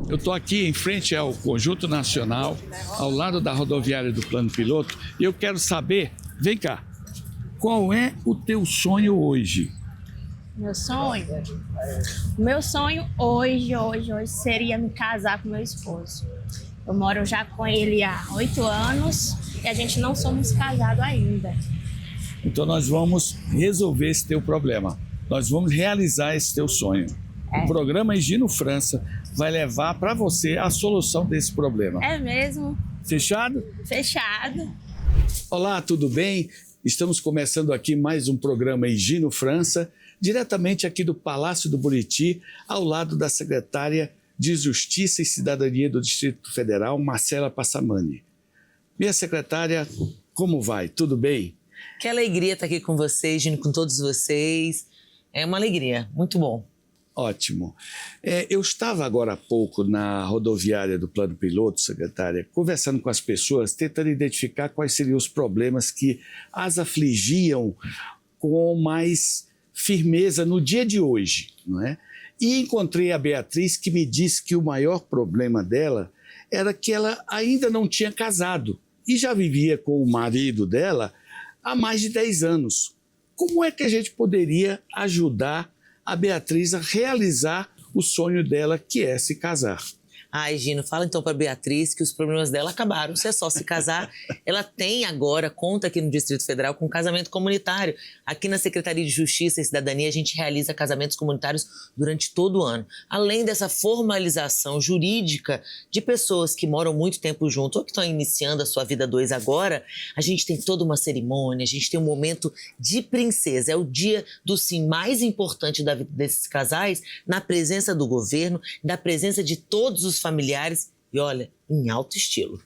Eu estou aqui em frente ao Conjunto Nacional, ao lado da rodoviária do Plano Piloto, e eu quero saber, vem cá, qual é o teu sonho hoje? Meu sonho? O meu sonho hoje seria me casar com meu esposo. Eu moro já com ele há 8 anos e a gente não somos casados ainda. Então nós vamos resolver esse teu problema. Nós vamos realizar esse teu sonho. O programa Higino França vai levar para você a solução desse problema. É mesmo? Fechado? Fechado. Olá, tudo bem? Estamos começando aqui mais um programa Higino França, diretamente aqui do Palácio do Buriti, ao lado da secretária de Justiça e Cidadania do Distrito Federal, Marcela Passamani. Minha secretária, como vai? Tudo bem? Que alegria estar aqui com vocês, Gino, com todos vocês. É uma alegria, muito bom. Ótimo. Eu estava agora há pouco na rodoviária do Plano Piloto, secretária, conversando com as pessoas, tentando identificar quais seriam os problemas que as afligiam com mais firmeza no dia de hoje, não é? E encontrei a Beatriz, que me disse que o maior problema dela era que ela ainda não tinha casado e já vivia com o marido dela há mais de 10 anos. Como é que a gente poderia ajudar a Beatriz a realizar o sonho dela, que é se casar? Ai, Gino, fala então para Beatriz que os problemas dela acabaram. Se é só se casar, ela tem agora, conta aqui no Distrito Federal com casamento comunitário. Aqui na Secretaria de Justiça e Cidadania a gente realiza casamentos comunitários durante todo o ano. Além dessa formalização jurídica de pessoas que moram muito tempo juntos ou que estão iniciando a sua vida dois agora, a gente tem toda uma cerimônia, a gente tem um momento de princesa. É o dia do sim mais importante da vida desses casais, na presença do governo, da presença de todos os familiares e, olha, em alto estilo.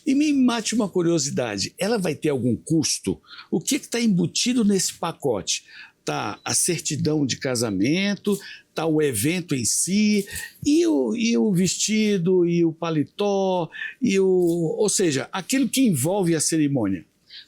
E me mate uma curiosidade, ela vai ter algum custo? O que está embutido nesse pacote? Está a certidão de casamento, está o evento em si, e o vestido, e o paletó, ou seja, aquilo que envolve a cerimônia.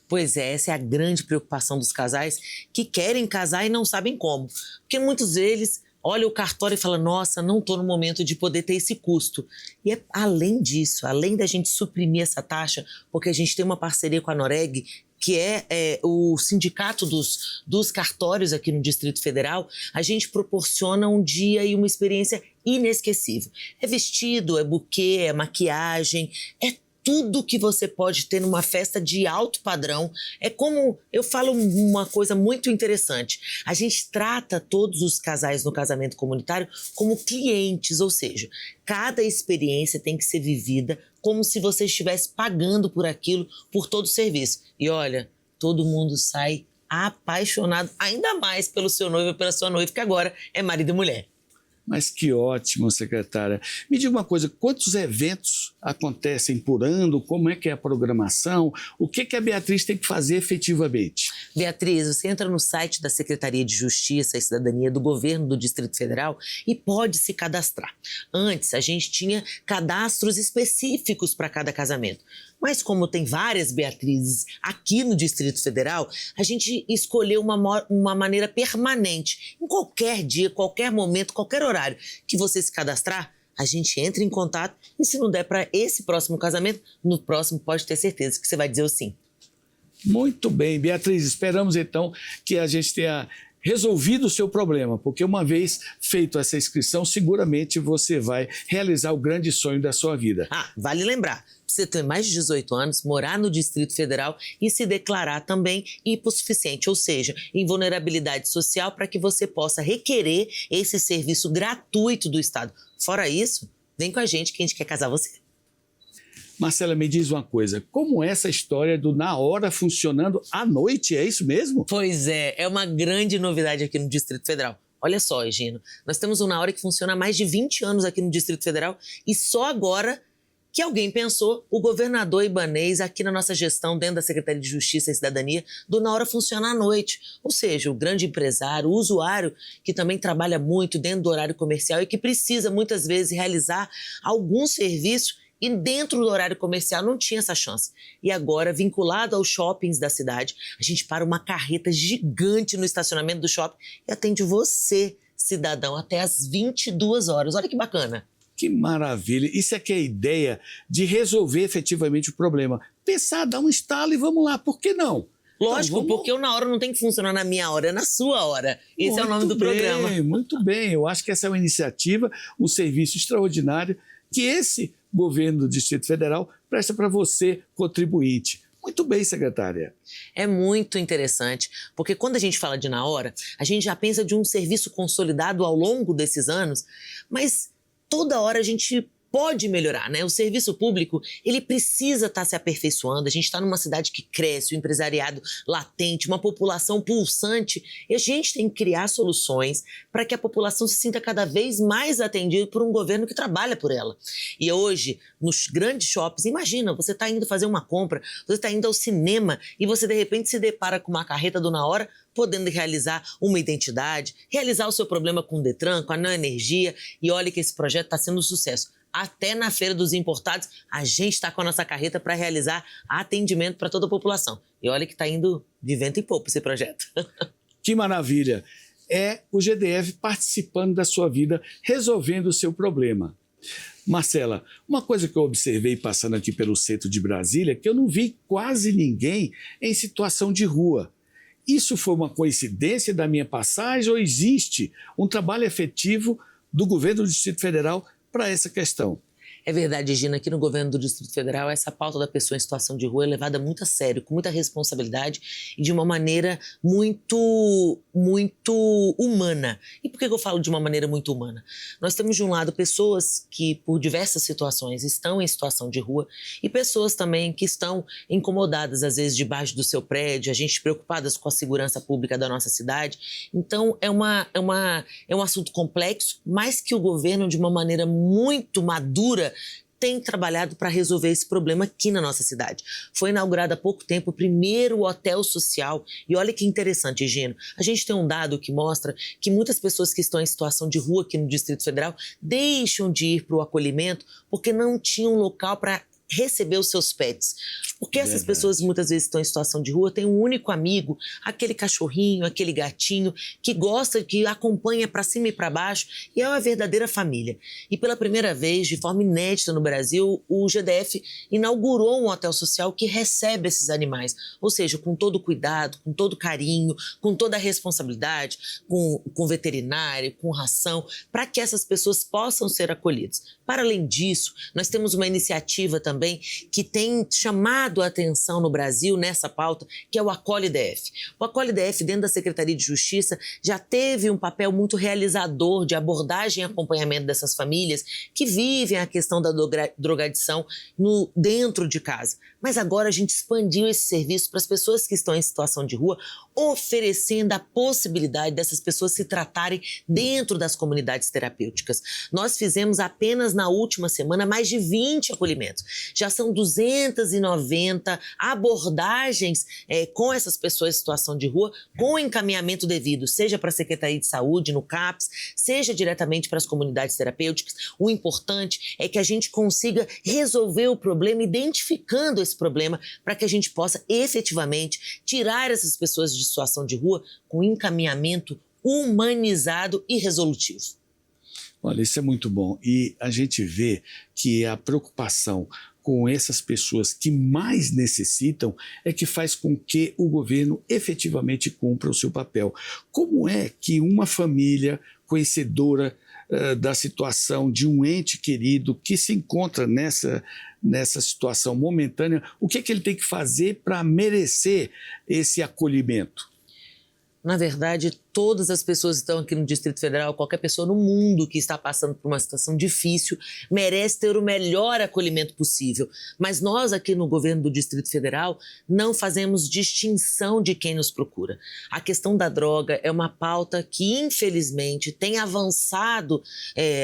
Pois é, essa é a grande preocupação dos casais que querem casar e não sabem como. Porque muitos deles olha o cartório e fala, nossa, não estou no momento de poder ter esse custo. E é além disso, além da gente suprimir essa taxa, porque a gente tem uma parceria com a Noreg, que é o sindicato dos cartórios aqui no Distrito Federal, a gente proporciona um dia e uma experiência inesquecível. É vestido, é buquê, é maquiagem, é tudo que você pode ter numa festa de alto padrão. É como, eu falo uma coisa muito interessante, a gente trata todos os casais no casamento comunitário como clientes, ou seja, cada experiência tem que ser vivida como se você estivesse pagando por aquilo, por todo o serviço. E olha, todo mundo sai apaixonado ainda mais pelo seu noivo e pela sua noiva, que agora é marido e mulher. Mas que ótimo, secretária. Me diga uma coisa, quantos eventos acontecem por ano? Como é que é a programação? O que a Beatriz tem que fazer efetivamente? Beatriz, você entra no site da Secretaria de Justiça e Cidadania do Governo do Distrito Federal e pode se cadastrar. Antes, a gente tinha cadastros específicos para cada casamento. Mas como tem várias Beatrizes aqui no Distrito Federal, a gente escolheu uma maneira permanente. Em qualquer dia, qualquer momento, qualquer horário que você se cadastrar, a gente entra em contato e se não der para esse próximo casamento, no próximo pode ter certeza que você vai dizer o sim. Muito bem, Beatriz, esperamos então que a gente tenha resolvido o seu problema, porque uma vez feito essa inscrição, seguramente você vai realizar o grande sonho da sua vida. Vale lembrar, você ter mais de 18 anos, morar no Distrito Federal e se declarar também hipossuficiente, ou seja, em vulnerabilidade social, para que você possa requerer esse serviço gratuito do Estado. Fora isso, vem com a gente que a gente quer casar você. Marcela, me diz uma coisa, como é essa história do Na Hora funcionando à noite, é isso mesmo? Pois é uma grande novidade aqui no Distrito Federal. Olha só, Gino, nós temos um Na Hora que funciona há mais de 20 anos aqui no Distrito Federal e só agora que alguém pensou, o governador Ibanez, aqui na nossa gestão, dentro da Secretaria de Justiça e Cidadania, do Na Hora funciona à noite. Ou seja, o grande empresário, o usuário, que também trabalha muito dentro do horário comercial e que precisa, muitas vezes, realizar algum serviço e dentro do horário comercial não tinha essa chance. E agora, vinculado aos shoppings da cidade, a gente para uma carreta gigante no estacionamento do shopping e atende você, cidadão, até às 22 horas. Olha que bacana. Que maravilha. Isso é que é a ideia de resolver efetivamente o problema. Pensar, dar um estalo e vamos lá. Por que não? Lógico, Então, porque o Na Hora não tem que funcionar na minha hora, é na sua hora. Esse é o nome do programa. Muito bem. Eu acho que essa é uma iniciativa, um serviço extraordinário que esse governo do Distrito Federal presta para você, contribuinte. Muito bem, secretária. É muito interessante, porque quando a gente fala de Na Hora, a gente já pensa de um serviço consolidado ao longo desses anos, mas toda hora a gente pode melhorar, né? O serviço público, ele precisa estar se aperfeiçoando. A gente está numa cidade que cresce, o empresariado latente, uma população pulsante, e a gente tem que criar soluções para que a população se sinta cada vez mais atendida por um governo que trabalha por ela. E hoje, nos grandes shoppings, imagina, você está indo fazer uma compra, você está indo ao cinema e você de repente se depara com uma carreta do Na Hora, podendo realizar uma identidade, realizar o seu problema com o Detran, com a Neo Energia, e olha que esse projeto está sendo um sucesso. Até na Feira dos Importados, a gente está com a nossa carreta para realizar atendimento para toda a população. E olha que está indo de vento em popa esse projeto. Que maravilha. É o GDF participando da sua vida, resolvendo o seu problema. Marcela, uma coisa que eu observei passando aqui pelo centro de Brasília, é que eu não vi quase ninguém em situação de rua. Isso foi uma coincidência da minha passagem ou existe um trabalho efetivo do governo do Distrito Federal para essa questão? É verdade, Gina, aqui no governo do Distrito Federal, essa pauta da pessoa em situação de rua é levada muito a sério, com muita responsabilidade e de uma maneira muito humana. E por que eu falo de uma maneira muito humana? Nós temos, de um lado, pessoas que, por diversas situações, estão em situação de rua e pessoas também que estão incomodadas, às vezes, debaixo do seu prédio, a gente preocupadas com a segurança pública da nossa cidade. Então, é um assunto complexo, mas que o governo, de uma maneira muito madura, tem trabalhado para resolver esse problema aqui na nossa cidade. Foi inaugurado há pouco tempo o primeiro hotel social. E olha que interessante, Gino. A gente tem um dado que mostra que muitas pessoas que estão em situação de rua aqui no Distrito Federal deixam de ir para o acolhimento porque não tinham local para receber os seus pets. Porque essas pessoas muitas vezes estão em situação de rua, tem um único amigo, aquele cachorrinho, aquele gatinho, que gosta, que acompanha para cima e para baixo, e é uma verdadeira família. E pela primeira vez, de forma inédita no Brasil, o GDF inaugurou um hotel social que recebe esses animais, ou seja, com todo cuidado, com todo carinho, com toda a responsabilidade, com veterinário, com ração, para que essas pessoas possam ser acolhidas. Para além disso, nós temos uma iniciativa também que tem chamado a atenção no Brasil nessa pauta, que é o Acolhe DF. O Acolhe DF, dentro da Secretaria de Justiça, já teve um papel muito realizador de abordagem e acompanhamento dessas famílias que vivem a questão da drogadição dentro de casa. Mas agora a gente expandiu esse serviço para as pessoas que estão em situação de rua, oferecendo a possibilidade dessas pessoas se tratarem dentro das comunidades terapêuticas. Nós fizemos apenas na última semana mais de 20 acolhimentos. Já são 290 abordagens com essas pessoas em situação de rua, com encaminhamento devido, seja para a Secretaria de Saúde, no CAPS, seja diretamente para as comunidades terapêuticas. O importante é que a gente consiga resolver o problema identificando esse problema para que a gente possa efetivamente tirar essas pessoas de situação de rua com encaminhamento humanizado e resolutivo. Olha, isso é muito bom. E a gente vê que a preocupação com essas pessoas que mais necessitam é que faz com que o governo efetivamente cumpra o seu papel. Como é que uma família conhecedora da situação de um ente querido que se encontra nessa situação momentânea, o que é que ele tem que fazer para merecer esse acolhimento? Na verdade, todas as pessoas que estão aqui no Distrito Federal, qualquer pessoa no mundo que está passando por uma situação difícil, merece ter o melhor acolhimento possível. Mas nós aqui no governo do Distrito Federal não fazemos distinção de quem nos procura. A questão da droga é uma pauta que, infelizmente, tem avançado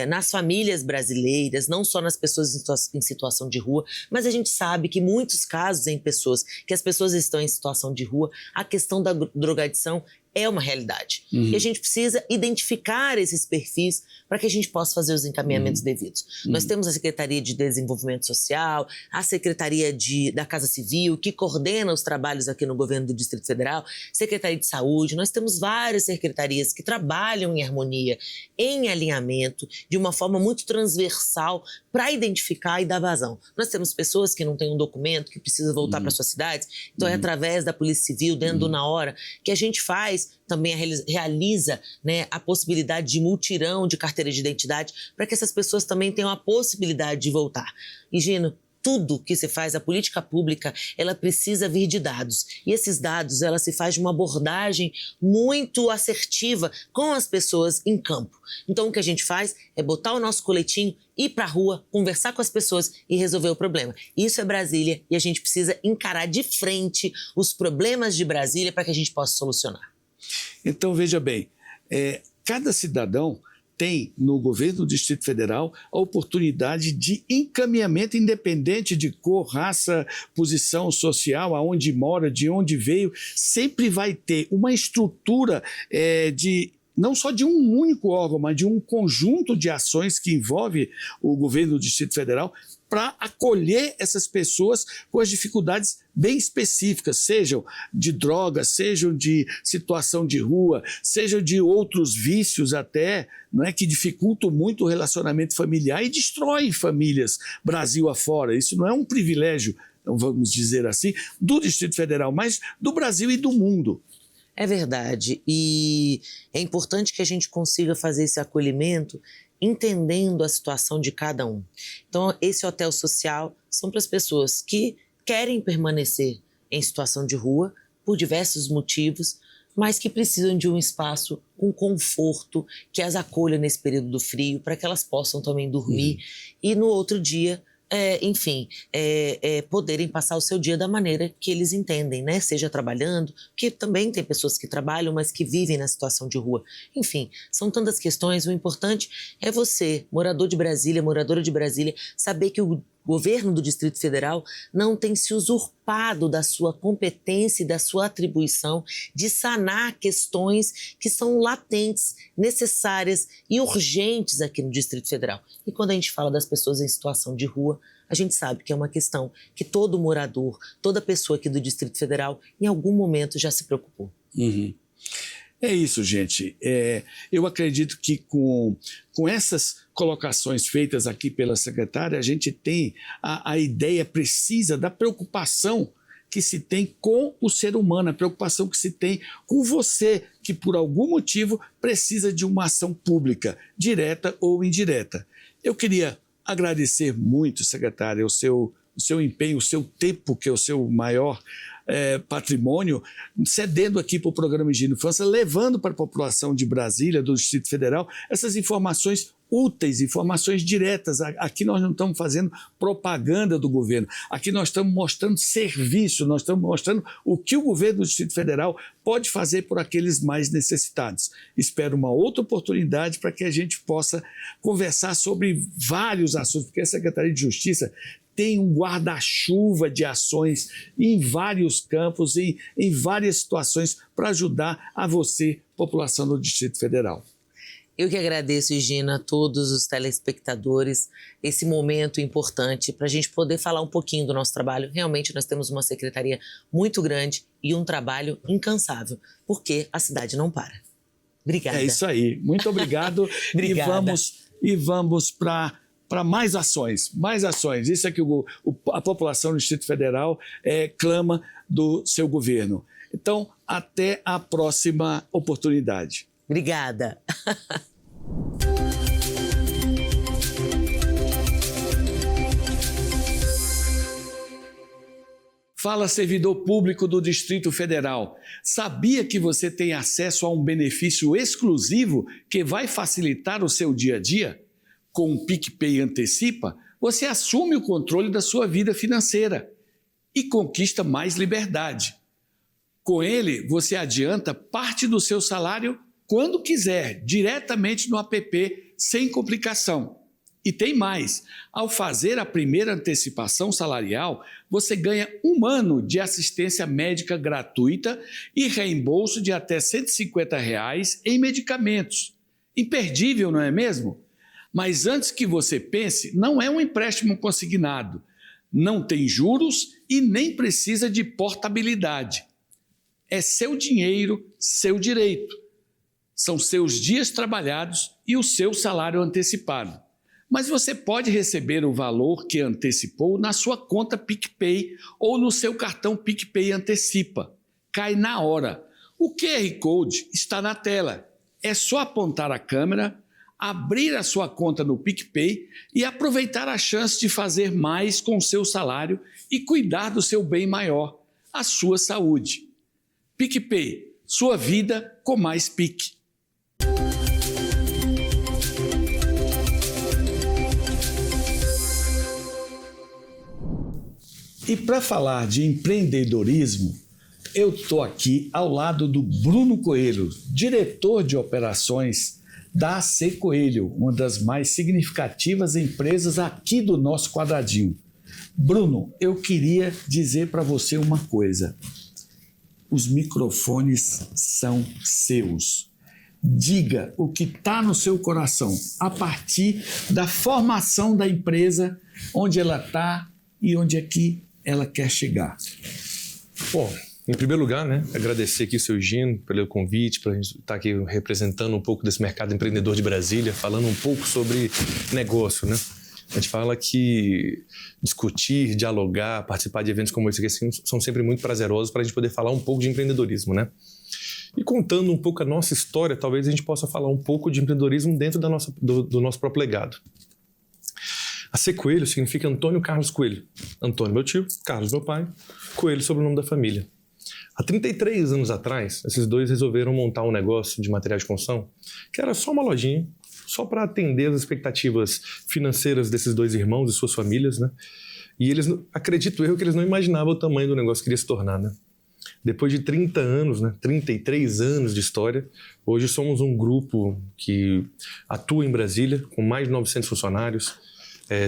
nas famílias brasileiras, não só nas pessoas em situação de rua, mas a gente sabe que muitos casos que as pessoas estão em situação de rua, a questão da drogadição é uma realidade. gente. E a gente precisa identificar esses perfis para que a gente possa fazer os encaminhamentos devidos. Nós temos a Secretaria de Desenvolvimento Social, a Secretaria da Casa Civil, que coordena os trabalhos aqui no governo do Distrito Federal, Secretaria de Saúde. Nós temos várias secretarias que trabalham em harmonia, em alinhamento, de uma forma muito transversal para identificar e dar vazão. Nós temos pessoas que não têm um documento, que precisam voltar para suas cidades, então é através da Polícia Civil, dentro do Na Hora, que a gente também realiza, né, a possibilidade de multirão de carteira de identidade para que essas pessoas também tenham a possibilidade de voltar. E, Gino, tudo que se faz, a política pública, ela precisa vir de dados. E esses dados, ela se faz de uma abordagem muito assertiva com as pessoas em campo. Então, o que a gente faz é botar o nosso coletinho, ir para a rua, conversar com as pessoas e resolver o problema. Isso é Brasília e a gente precisa encarar de frente os problemas de Brasília para que a gente possa solucionar. Então, veja bem, cada cidadão tem no governo do Distrito Federal a oportunidade de encaminhamento independente de cor, raça, posição social, aonde mora, de onde veio, sempre vai ter uma estrutura não só de um único órgão, mas de um conjunto de ações que envolve o governo do Distrito Federal para acolher essas pessoas com as dificuldades bem específicas, sejam de drogas, sejam de situação de rua, sejam de outros vícios até, não é, que dificultam muito o relacionamento familiar e destroem famílias Brasil afora. Isso não é um privilégio, vamos dizer assim, do Distrito Federal, mas do Brasil e do mundo. É verdade, e é importante que a gente consiga fazer esse acolhimento entendendo a situação de cada um. Então, esse hotel social são para as pessoas que querem permanecer em situação de rua por diversos motivos, mas que precisam de um espaço com conforto, que as acolha nesse período do frio, para que elas possam também dormir e no outro dia poderem passar o seu dia da maneira que eles entendem, né? Seja trabalhando, que também tem pessoas que trabalham, mas que vivem na situação de rua. Enfim, são tantas questões. O importante é você, morador de Brasília, moradora de Brasília, saber que o governo do Distrito Federal não tem se usurpado da sua competência e da sua atribuição de sanar questões que são latentes, necessárias e urgentes aqui no Distrito Federal. E quando a gente fala das pessoas em situação de rua, a gente sabe que é uma questão que todo morador, toda pessoa aqui do Distrito Federal, em algum momento já se preocupou. É isso, gente. Eu acredito que com essas colocações feitas aqui pela secretária, a gente tem a ideia precisa da preocupação que se tem com o ser humano, a preocupação que se tem com você, que por algum motivo precisa de uma ação pública, direta ou indireta. Eu queria agradecer muito, secretária, o seu empenho, o seu tempo, que é o seu maior patrimônio, cedendo aqui para o programa Gino França, levando para a população de Brasília, do Distrito Federal, essas informações úteis, informações diretas. Aqui nós não estamos fazendo propaganda do governo, aqui nós estamos mostrando serviço, nós estamos mostrando o que o governo do Distrito Federal pode fazer por aqueles mais necessitados. Espero uma outra oportunidade para que a gente possa conversar sobre vários assuntos, porque a Secretaria de Justiça tem um guarda-chuva de ações em vários campos, em várias situações, para ajudar a você, população do Distrito Federal. Eu que agradeço, Gina, a todos os telespectadores, esse momento importante para a gente poder falar um pouquinho do nosso trabalho. Realmente nós temos uma secretaria muito grande e um trabalho incansável, porque a cidade não para. Obrigada. É isso aí. Muito obrigado. E vamos para mais ações, mais ações. Isso é que a população do Distrito Federal clama do seu governo. Então, até a próxima oportunidade. Obrigada. Fala, servidor público do Distrito Federal. Sabia que você tem acesso a um benefício exclusivo que vai facilitar o seu dia a dia? Com o PicPay Antecipa, você assume o controle da sua vida financeira e conquista mais liberdade. Com ele, você adianta parte do seu salário quando quiser, diretamente no app, sem complicação. E tem mais, ao fazer a primeira antecipação salarial, você ganha 1 ano de assistência médica gratuita e reembolso de até R$ 150 em medicamentos. Imperdível, não é mesmo? Mas antes que você pense, não é um empréstimo consignado, não tem juros e nem precisa de portabilidade. É seu dinheiro, seu direito. São seus dias trabalhados e o seu salário antecipado. Mas você pode receber o valor que antecipou na sua conta PicPay ou no seu cartão PicPay Antecipa. Cai na hora. O QR Code está na tela. É só apontar a câmera, abrir a sua conta no PicPay e aproveitar a chance de fazer mais com o seu salário e cuidar do seu bem maior, a sua saúde. PicPay, sua vida com mais Pique. E para falar de empreendedorismo, eu estou aqui ao lado do Bruno Coelho, diretor de operações da AC Coelho, uma das mais significativas empresas aqui do nosso quadradinho. Bruno, eu queria dizer para você uma coisa. Os microfones são seus. Diga o que está no seu coração a partir da formação da empresa, onde ela está e onde é que ela quer chegar. Bom, em primeiro lugar, agradecer aqui o seu Gino pelo convite, para a gente estar aqui representando um pouco desse mercado empreendedor de Brasília, falando um pouco sobre negócio, A gente fala que discutir, dialogar, participar de eventos como esse aqui são sempre muito prazerosos para a gente poder falar um pouco de empreendedorismo, E contando um pouco a nossa história, talvez a gente possa falar um pouco de empreendedorismo dentro do nosso próprio legado. AC Coelho significa Antônio Carlos Coelho. Antônio, meu tio, Carlos, meu pai, Coelho, sobrenome da família. Há 33 anos atrás, esses dois resolveram montar um negócio de materiais de construção que era só uma lojinha, só para atender as expectativas financeiras desses dois irmãos e suas famílias, E eles, acredito eu, que eles não imaginavam o tamanho do negócio que iria se tornar, Depois de 30 anos, 33 anos de história, hoje somos um grupo que atua em Brasília, com mais de 900 funcionários.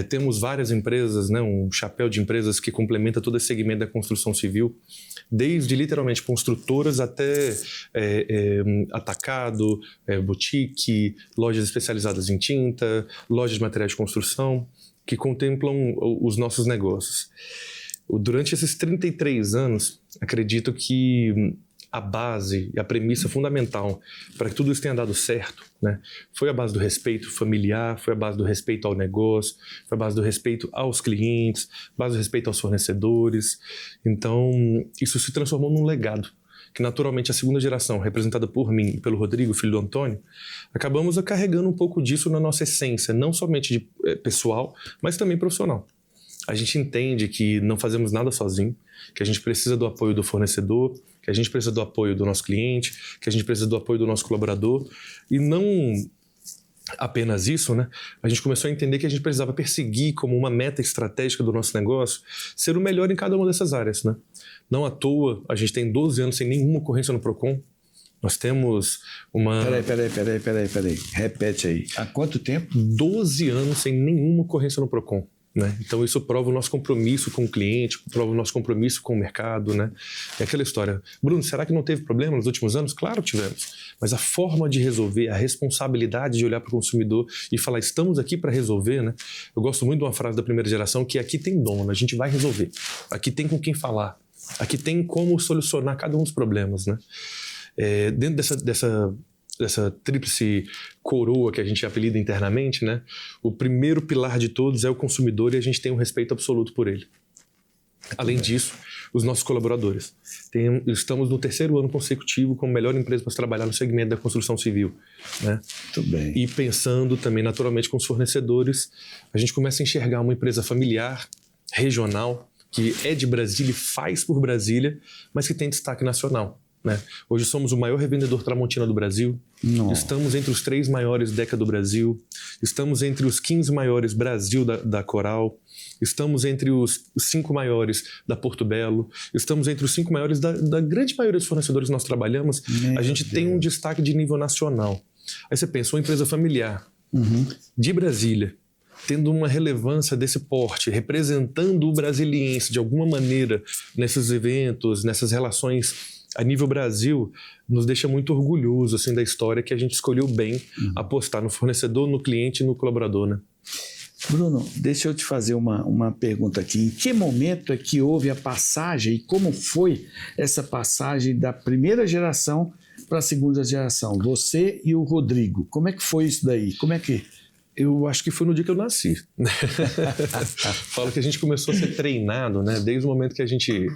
Temos várias empresas, um chapéu de empresas que complementa todo esse segmento da construção civil, desde literalmente construtoras até atacado, boutique, lojas especializadas em tinta, lojas de materiais de construção, que contemplam os nossos negócios. Durante esses 33 anos, acredito que a base e a premissa fundamental para que tudo isso tenha dado certo, foi a base do respeito familiar, foi a base do respeito ao negócio, foi a base do respeito aos clientes, base do respeito aos fornecedores. Então, isso se transformou num legado, que naturalmente a segunda geração, representada por mim e pelo Rodrigo, filho do Antônio, acabamos carregando um pouco disso na nossa essência, não somente pessoal, mas também profissional. A gente entende que não fazemos nada sozinho, que a gente precisa do apoio do fornecedor, que a gente precisa do apoio do nosso cliente, que a gente precisa do apoio do nosso colaborador. E não apenas isso, A gente começou a entender que a gente precisava perseguir como uma meta estratégica do nosso negócio ser o melhor em cada uma dessas áreas, Não à toa, a gente tem 12 anos sem nenhuma ocorrência no PROCON. Nós temos uma... Peraí. Repete aí. Há quanto tempo? 12 anos sem nenhuma ocorrência no PROCON. Então isso prova o nosso compromisso com o cliente, prova o nosso compromisso com o mercado, É aquela história. Bruno, será que não teve problema nos últimos anos? Claro que tivemos. Mas a forma de resolver, a responsabilidade de olhar para o consumidor e falar, estamos aqui para resolver, Eu gosto muito de uma frase da primeira geração que aqui tem dono, a gente vai resolver. Aqui tem com quem falar. Aqui tem como solucionar cada um dos problemas, Dentro dessa tríplice coroa que a gente apelida internamente, o primeiro pilar de todos é o consumidor e a gente tem um respeito absoluto por ele. Além disso, os nossos colaboradores. Estamos no 3º ano consecutivo como melhor empresa para trabalhar no segmento da construção civil. Muito bem. E pensando também naturalmente com os fornecedores, a gente começa a enxergar uma empresa familiar, regional, que é de Brasília e faz por Brasília, mas que tem destaque nacional. Hoje somos o maior revendedor Tramontina do Brasil. Nossa. Estamos entre os 3 maiores Deca do Brasil. Estamos entre os 15 maiores Brasil da Coral. Estamos entre os 5 maiores da Porto Belo. Estamos entre os 5 maiores da grande maioria dos fornecedores que nós trabalhamos. A gente tem um destaque de nível nacional. Aí você pensa, uma empresa familiar de Brasília, tendo uma relevância desse porte, representando o brasiliense de alguma maneira nesses eventos, nessas relações a nível Brasil, nos deixa muito orgulhoso assim, da história que a gente escolheu bem apostar no fornecedor, no cliente e no colaborador, né? Bruno, deixa eu te fazer uma pergunta aqui. Em que momento é que houve a passagem e como foi essa passagem da primeira geração para a segunda geração? Você e o Rodrigo. Como é que foi isso daí? Como é que... Eu acho que foi no dia que eu nasci. Falo que a gente começou a ser treinado, né? Desde o momento que a gente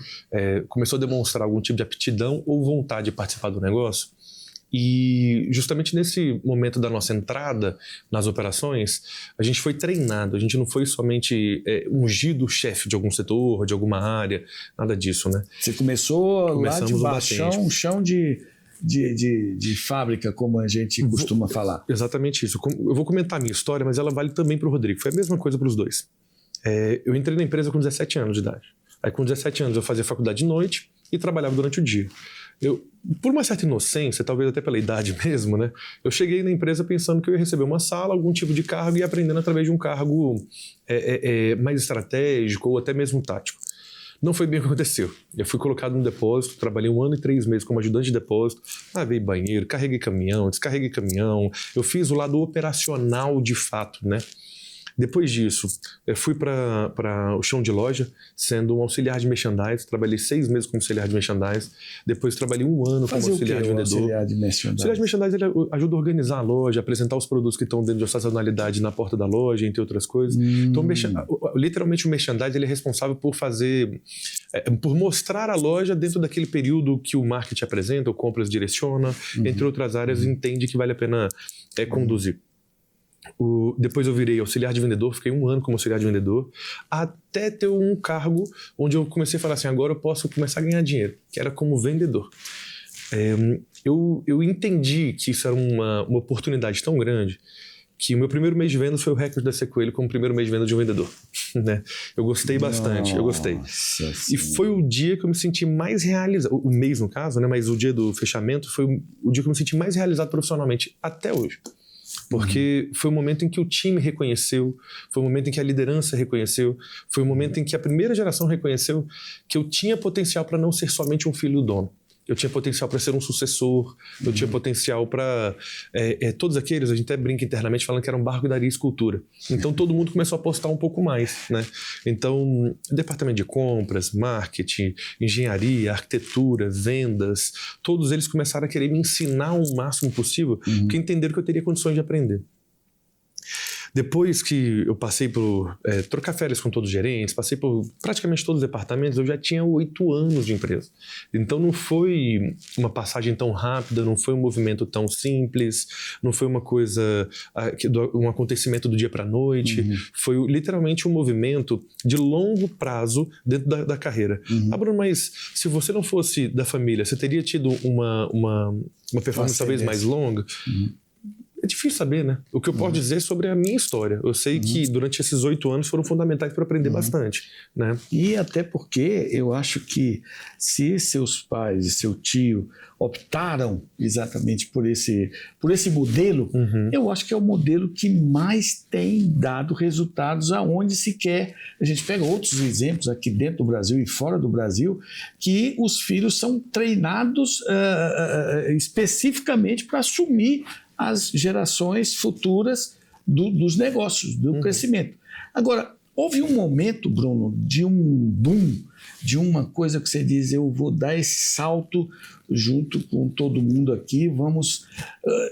começou a demonstrar algum tipo de aptidão ou vontade de participar do negócio. E justamente nesse momento da nossa entrada nas operações, a gente foi treinado. A gente não foi somente ungido chefe de algum setor, de alguma área, nada disso, né? Você começou lá de baixo, chão de fábrica, como a gente costuma falar. Exatamente isso. Eu vou comentar a minha história, mas ela vale também para o Rodrigo. Foi a mesma coisa para os dois. Eu entrei na empresa com 17 anos de idade. Aí com 17 anos eu fazia faculdade de noite e trabalhava durante o dia. Por uma certa inocência, talvez até pela idade mesmo, né? Eu cheguei na empresa pensando que eu ia receber uma sala, algum tipo de cargo e ia aprendendo através de um cargo mais estratégico ou até mesmo tático. Não foi bem o que aconteceu. Eu fui colocado no depósito, trabalhei 1 ano e 3 meses como ajudante de depósito, lavei banheiro, carreguei caminhão, descarreguei caminhão. Eu fiz o lado operacional de fato, né? Depois disso, eu fui para o chão de loja, sendo um auxiliar de merchandise. Trabalhei 6 meses como auxiliar de merchandise. Depois trabalhei 1 ano como auxiliar de vendedor. Auxiliar de merchandise? Auxiliar de merchandise ele ajuda a organizar a loja, apresentar os produtos que estão dentro de sazonalidade na porta da loja, entre outras coisas. Então, literalmente o merchandise ele é responsável por fazer, por mostrar a loja dentro daquele período que o marketing apresenta, o compras direciona, entre outras áreas, entende que vale a pena conduzir. Depois eu virei auxiliar de vendedor, fiquei 1 ano como auxiliar de vendedor, até ter um cargo onde eu comecei a falar assim, agora eu posso começar a ganhar dinheiro, que era como vendedor. Eu entendi que isso era uma oportunidade tão grande que o meu primeiro mês de vendas foi o recorde da Secoelho como primeiro mês de venda de um vendedor. Né? Eu gostei bastante, eu gostei. E foi o dia que eu me senti mais realizado, o mês no caso, né? Mas o dia do fechamento foi o dia que eu me senti mais realizado profissionalmente até hoje. Porque foi o momento em que o time reconheceu, foi o momento em que a liderança reconheceu, foi o momento em que a primeira geração reconheceu que eu tinha potencial para não ser somente um filho do dono. Eu tinha potencial para ser um sucessor, eu tinha potencial para... todos aqueles, a gente até brinca internamente falando que era um barco que daria escultura. Então todo mundo começou a apostar um pouco mais, né? Então, departamento de compras, marketing, engenharia, arquitetura, vendas, todos eles começaram a querer me ensinar o máximo possível, porque entenderam que eu teria condições de aprender. Depois que eu passei por trocar férias com todos os gerentes, passei por praticamente todos os departamentos, eu já tinha 8 anos de empresa. Então não foi uma passagem tão rápida, não foi um movimento tão simples, não foi uma coisa, um acontecimento do dia para a noite. Foi literalmente um movimento de longo prazo dentro da carreira. Bruno, mas se você não fosse da família, você teria tido uma performance talvez mais longa? É difícil saber, né? O que eu posso dizer sobre a minha história. Eu sei que durante esses 8 anos foram fundamentais para aprender bastante, né? E até porque eu acho que se seus pais e seu tio optaram exatamente por esse modelo, eu acho que é o modelo que mais tem dado resultados aonde se quer. A gente pega outros exemplos aqui dentro do Brasil e fora do Brasil, que os filhos são treinados especificamente para assumir as gerações futuras dos negócios, do crescimento. Agora, houve um momento, Bruno, de um boom, de uma coisa que você diz, eu vou dar esse salto junto com todo mundo aqui, vamos...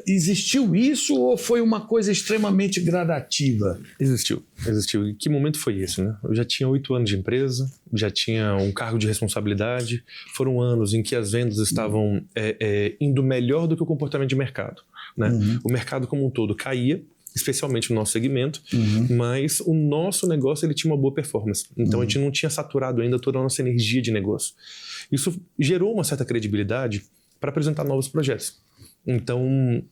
existiu isso ou foi uma coisa extremamente gradativa? Existiu. E que momento foi esse, né? Eu já tinha 8 anos de empresa, já tinha um cargo de responsabilidade, foram anos em que as vendas estavam indo melhor do que o comportamento de mercado. Né? O mercado como um todo caía, especialmente no nosso segmento, mas o nosso negócio ele tinha uma boa performance. Então a gente não tinha saturado ainda toda a nossa energia de negócio. Isso gerou uma certa credibilidade para apresentar novos projetos. Então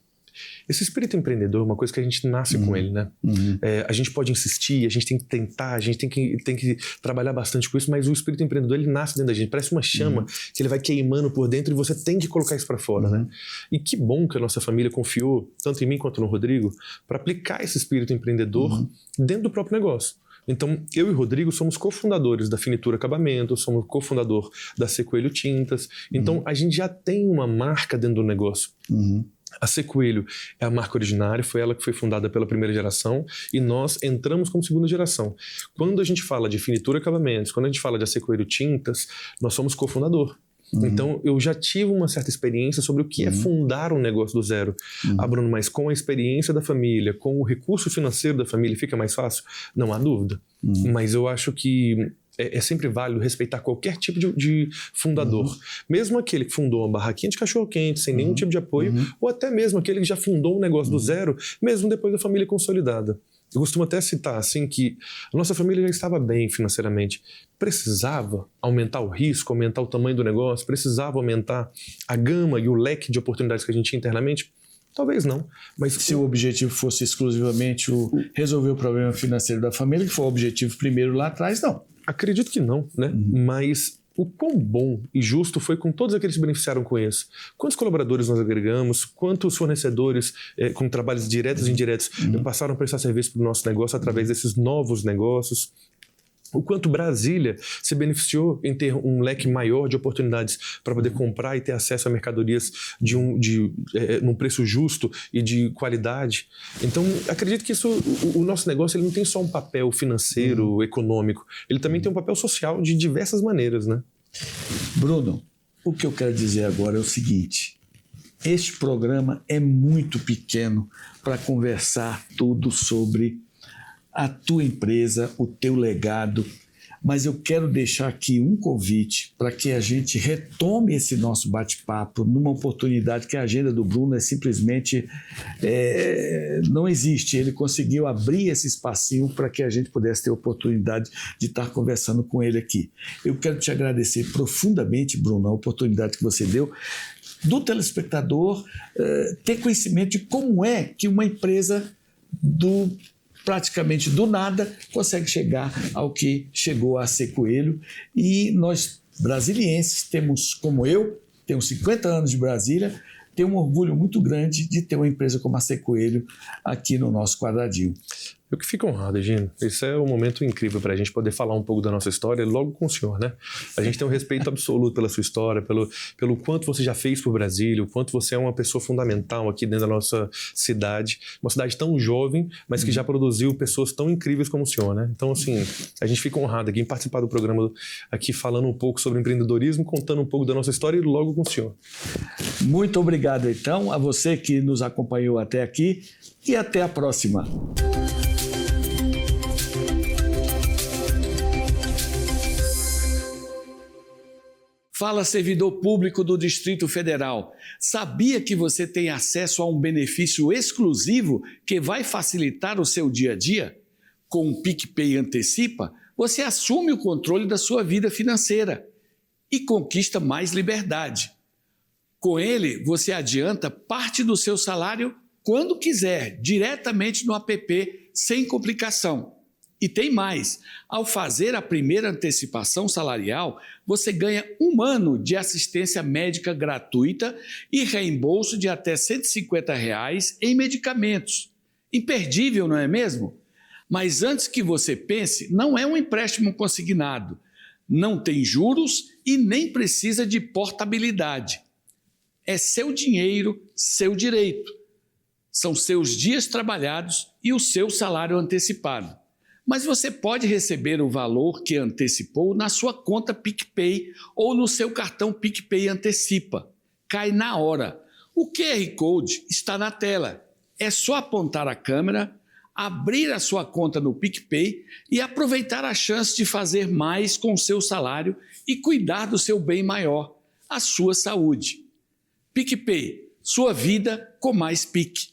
Esse espírito empreendedor é uma coisa que a gente nasce com ele, né? A gente pode insistir, a gente tem que tentar, a gente tem que trabalhar bastante com isso, mas o espírito empreendedor, ele nasce dentro da gente, parece uma chama que ele vai queimando por dentro e você tem que colocar isso para fora, né? E que bom que a nossa família confiou, tanto em mim quanto no Rodrigo, para aplicar esse espírito empreendedor dentro do próprio negócio. Então, eu e o Rodrigo somos cofundadores da Finitura Acabamento, somos cofundador da C Coelho Tintas. Então, a gente já tem uma marca dentro do negócio. A C Coelho é a marca originária, foi ela que foi fundada pela primeira geração e nós entramos como segunda geração. Quando a gente fala de Finitura Acabamentos, quando a gente fala de C Coelho Tintas, nós somos cofundador. Então, eu já tive uma certa experiência sobre o que é fundar um negócio do zero. Bruno, mas com a experiência da família, com o recurso financeiro da família, fica mais fácil? Não há dúvida. Mas eu acho que é sempre válido respeitar qualquer tipo de fundador. Mesmo aquele que fundou uma barraquinha de cachorro-quente, sem nenhum tipo de apoio, ou até mesmo aquele que já fundou um negócio do zero, mesmo depois da família consolidada. Eu costumo até citar assim que a nossa família já estava bem financeiramente. Precisava aumentar o risco, aumentar o tamanho do negócio, precisava aumentar a gama e o leque de oportunidades que a gente tinha internamente? Talvez não. Mas se o objetivo fosse exclusivamente resolver o problema financeiro da família, que foi o objetivo primeiro lá atrás, não. Acredito que não, né? Mas o quão bom e justo foi com todos aqueles que beneficiaram com isso. Quantos colaboradores nós agregamos, quantos fornecedores com trabalhos diretos e indiretos passaram a prestar serviço para o nosso negócio através desses novos negócios. O quanto Brasília se beneficiou em ter um leque maior de oportunidades para poder comprar e ter acesso a mercadorias num preço justo e de qualidade. Então, acredito que o nosso negócio ele não tem só um papel financeiro, econômico, ele também tem um papel social de diversas maneiras, né? Bruno, o que eu quero dizer agora é o seguinte: este programa é muito pequeno para conversar tudo sobre a tua empresa, o teu legado, mas eu quero deixar aqui um convite para que a gente retome esse nosso bate-papo numa oportunidade que a agenda do Bruno é simplesmente não existe. Ele conseguiu abrir esse espacinho para que a gente pudesse ter a oportunidade de estar conversando com ele aqui. Eu quero te agradecer profundamente, Bruno, a oportunidade que você deu do telespectador ter conhecimento de como é que uma empresa praticamente do nada, consegue chegar ao que chegou a C Coelho. E nós, brasilienses, temos, como eu, tenho 50 anos de Brasília, tenho um orgulho muito grande de ter uma empresa como a C Coelho aqui no nosso quadradinho. Eu que fico honrado, Gino. Esse é um momento incrível para a gente poder falar um pouco da nossa história logo com o senhor, né? A gente tem um respeito absoluto pela sua história, pelo quanto você já fez por Brasília, o quanto você é uma pessoa fundamental aqui dentro da nossa cidade. Uma cidade tão jovem, mas que já produziu pessoas tão incríveis como o senhor, né? Então, assim, a gente fica honrado aqui em participar do programa aqui falando um pouco sobre empreendedorismo, contando um pouco da nossa história e logo com o senhor. Muito obrigado, então, a você que nos acompanhou até aqui e até a próxima. Fala, servidor público do Distrito Federal. Sabia que você tem acesso a um benefício exclusivo que vai facilitar o seu dia a dia? Com o PicPay Antecipa, você assume o controle da sua vida financeira e conquista mais liberdade. Com ele, você adianta parte do seu salário quando quiser, diretamente no app, sem complicação. E tem mais, ao fazer a primeira antecipação salarial, você ganha 1 ano de assistência médica gratuita e reembolso de até R$ 150 em medicamentos. Imperdível, não é mesmo? Mas antes que você pense, não é um empréstimo consignado, não tem juros e nem precisa de portabilidade. É seu dinheiro, seu direito. São seus dias trabalhados e o seu salário antecipado. Mas você pode receber o valor que antecipou na sua conta PicPay ou no seu cartão PicPay Antecipa. Cai na hora. O QR Code está na tela. É só apontar a câmera, abrir a sua conta no PicPay e aproveitar a chance de fazer mais com o seu salário e cuidar do seu bem maior, a sua saúde. PicPay, sua vida com mais Pique.